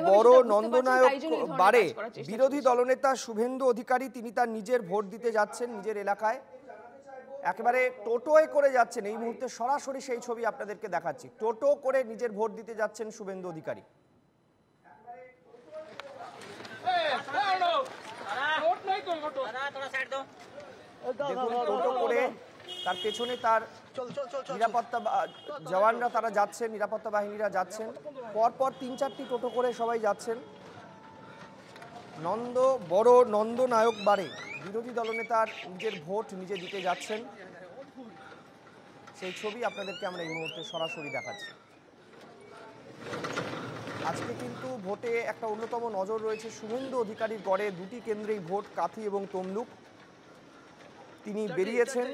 বড় নন্দনায়ক বারে বিরোধী দলনেতা শুভেন্দু অধিকারী তিনি তার নিজের ভোট দিতে যাচ্ছেন নিজের এলাকায়। একেবারে টোটোয় করে যাচ্ছেন, এই মুহূর্তে সরাসরি সেই ছবি আপনাদেরকে দেখাচ্ছি। টোটো করে নিজের ভোট দিতে যাচ্ছেন শুভেন্দু অধিকারী। দেখুন টোটো করে, তার পেছনে তার নিরাপত্তা জওয়ানরা তারা যাচ্ছেন, নিরাপত্তা বাহিনীরা যাচ্ছেন, পরপর ৩-৪টি টোটো করে সবাই যাচ্ছেন। বড় নন্দনায়ক বারে বিরোধী দলনেতার নিজের ভোট নিজে দিতে যাচ্ছেন, সেই ছবি আপনাদেরকে আমরা এই মুহূর্তে সরাসরি দেখাচ্ছি। আজকে কিন্তু ভোটে একটা অন্যতম নজর রয়েছে শুভেন্দু অধিকারীর গড়ে। দুটি কেন্দ্রেই ভোট, কাথি এবং তমলুক। তিনি বেরিয়েছেন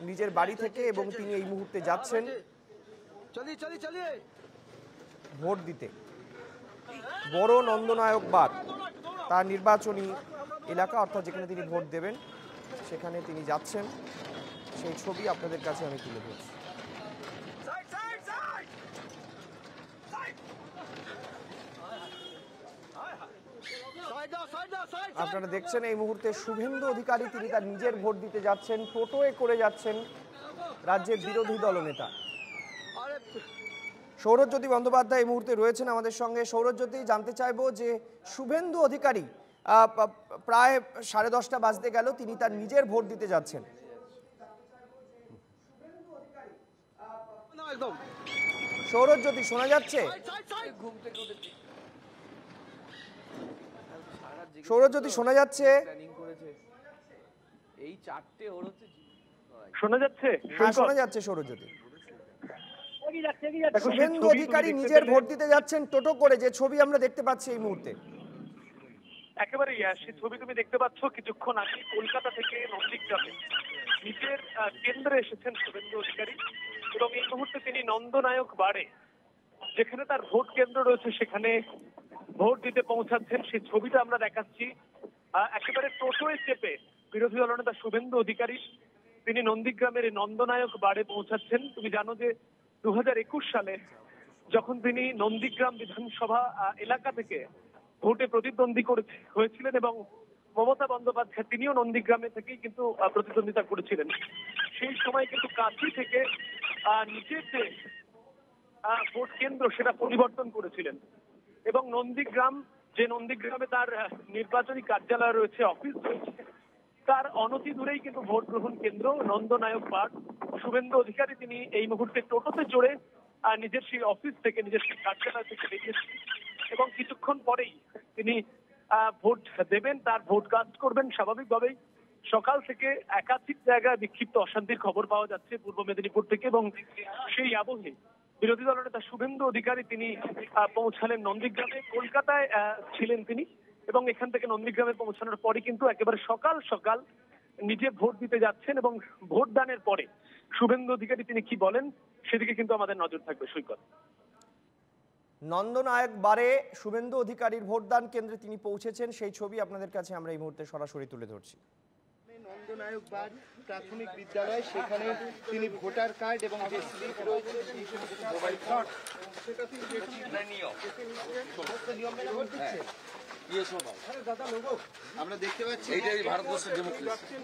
নিজের বাড়ি থেকে এবং তিনি এই মুহূর্তে যাচ্ছেন ভোট দিতে। বড় নন্দনায়ক বার তার নির্বাচনী এলাকা, অর্থাৎ যেখানে তিনি ভোট দেবেন সেখানে তিনি যাচ্ছেন, সেই ছবি আপনাদের কাছে আমি তুলে ধরছি। আপনারা দেখছেন এই মুহূর্তে শুভেন্দু অধিকারী তিনি তার নিজের ভোট দিতে যাচ্ছেন, টোটোয় করে যাচ্ছেন রাজ্যের বিরোধী দলনেতা। সৌরজ্যোতি বন্দ্যোপাধ্যায় এই মুহূর্তে রয়েছেন আমাদের সঙ্গে। সৌরজ্যোতি, জানতে চাইবো যে শুভেন্দু অধিকারী প্রায় 10:30 বাজতে গেল, তিনি তার নিজের ভোট দিতে যাচ্ছেন। সৌরজ্যোতি, শোনা যাচ্ছে? সৌরজ্যোতি, শোনা যাচ্ছে? শোনা যাচ্ছে? হ্যাঁ, শোনা যাচ্ছে সৌরজ্যোতি। শুভেন্দু অধিকারী নিজের ভোট দিতে যাচ্ছেন টোটো করে, যে ছবি আমরা দেখতে পাচ্ছি এই মুহূর্তে। একেবারে সেই ছবি তুমি দেখতে পাচ্ছ। কিছুক্ষণ আগে কলকাতা থেকে নন্দীগ্রামে নিজের কেন্দ্রে এসেছেন শুভেন্দু অধিকারী এবং এই মুহূর্তে তিনি নন্দনায়ক বারে, যেখানে তার ভোট কেন্দ্র রয়েছে, সেখানে ভোট দিতে পৌঁছাচ্ছেন। সেই ছবিটা আমরা দেখাচ্ছি। একেবারে টোটোয় চেপে বিরোধী দলনেতা শুভেন্দু অধিকারী তিনি নন্দীগ্রামের নন্দনায়ক বারে পৌঁছাচ্ছেন। তুমি জানো যে 2021 সালে যখন তিনি নন্দীগ্রাম বিধানসভা এলাকা থেকে ভোটে প্রতিদ্বন্দ্বী হয়েছিলেন এবং মমতা বন্দ্যোপাধ্যায় তিনিও নন্দীগ্রামে থেকেই কিন্তু প্রতিদ্বন্দ্বিতা করেছিলেন, সেই সময় কিন্তু কাঁথি থেকে নিজের যে ভোট কেন্দ্র সেটা পরিবর্তন করেছিলেন এবং নন্দীগ্রামে তার নির্বাচনী কার্যালয় রয়েছে, অফিস রয়েছে, তার অনতি দূরেই কিন্তু ভোট গ্রহণ কেন্দ্র নন্দনায়ক পার্ক। শুভেন্দু অধিকারী তিনি এই মুহূর্তে টোটোতে চড়ে নিজের সেই অফিস থেকে, নিজের সেই কার্যালয় থেকে বেরিয়েছেন এবং কিছুক্ষণ পরেই তিনি ভোট দেবেন, তার ভোট কাস্ট করবেন। স্বাভাবিকভাবেই সকাল থেকে একাধিক জায়গায় বিক্ষিপ্ত অশান্তির খবর পাওয়া যাচ্ছে পূর্ব মেদিনীপুর থেকে এবং সেই আবহে বিরোধী দলনেতা শুভেন্দু অধিকারী তিনি পৌঁছালেন নন্দীগ্রামে। কলকাতায় ছিলেন তিনি এবং এখান থেকে নন্দীগ্রামে পৌঁছানোর পরে কিন্তু একেবারে সকাল সকাল নিজে ভোট দিতে যাচ্ছেন এবং ভোট দানের পরে শুভেন্দু অধিকারী তিনি কি বলেন সেদিকে কিন্তু আমাদের নজর থাকবে। সৈকত, নন্দনায়ক বারে শুভেন্দু অধিকারীর ভোটদান কেন্দ্রে তিনি পৌঁছেছেন, সেই ছবি আপনাদের কাছে আমরা এই মুহূর্তে সরাসরি তুলে ধরছি। নন্দনায়ক বার প্রাথমিক বিদ্যালয়, সেখানে তিনি ভোটার কার্ড এবং যে স্লিপ রয়েছে মোবাইল কার্ড সেটা তিনি আমরা দেখতে পাচ্ছি। এইটাই ভারতবর্ষের ডেমোক্রেসি।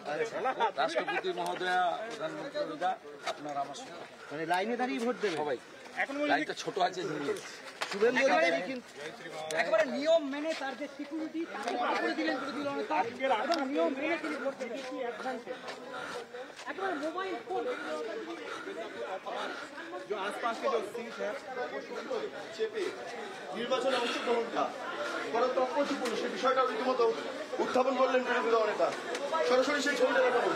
রাষ্ট্রপতি মহোদয়া, প্রধানমন্ত্রী আপনার আমার মানে লাইনে দাঁড়িয়ে ভোট দেবে সবাই। এখন লাইনটা ছোট আছে, শুভেন্দু অধিকারী কিন্তু একেবারে নিয়ম মেনে তার যে সিকিউরিটি করে দিলেন বিরোধী দলনেতা এবং নিয়ম মেনে তিনি ভোট দিতে কি অ্যাডভান্টেজ একেবারে মোবাইল ফোন जो आसपास के जो सीट है চেপে নির্বাচনে অংশগ্রহণটা বড় তৎপরতাপূর্ণ সে বিষয়টা রীতিমতো উত্থাপন করলেন বিরোধী দলনেতা। সরাসরি সেই ছবিটা দেখাবো।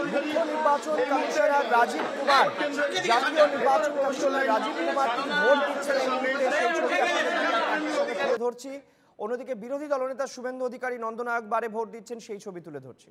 মুখ্য নির্বাচন কমিশনার রাজীব কুমার, জাতীয় নির্বাচন কমিশনার রাজীব কুমার তিনি ভোট দিচ্ছেন এই মুহূর্তে, সেই ছবি আপনাদের তুলে ধরছি। অন্যদিকে বিরোধী দলনেতা শুভেন্দু অধিকারী নন্দনায়ক বারে ভোট দিচ্ছেন, সেই ছবি তুলে ধরছি।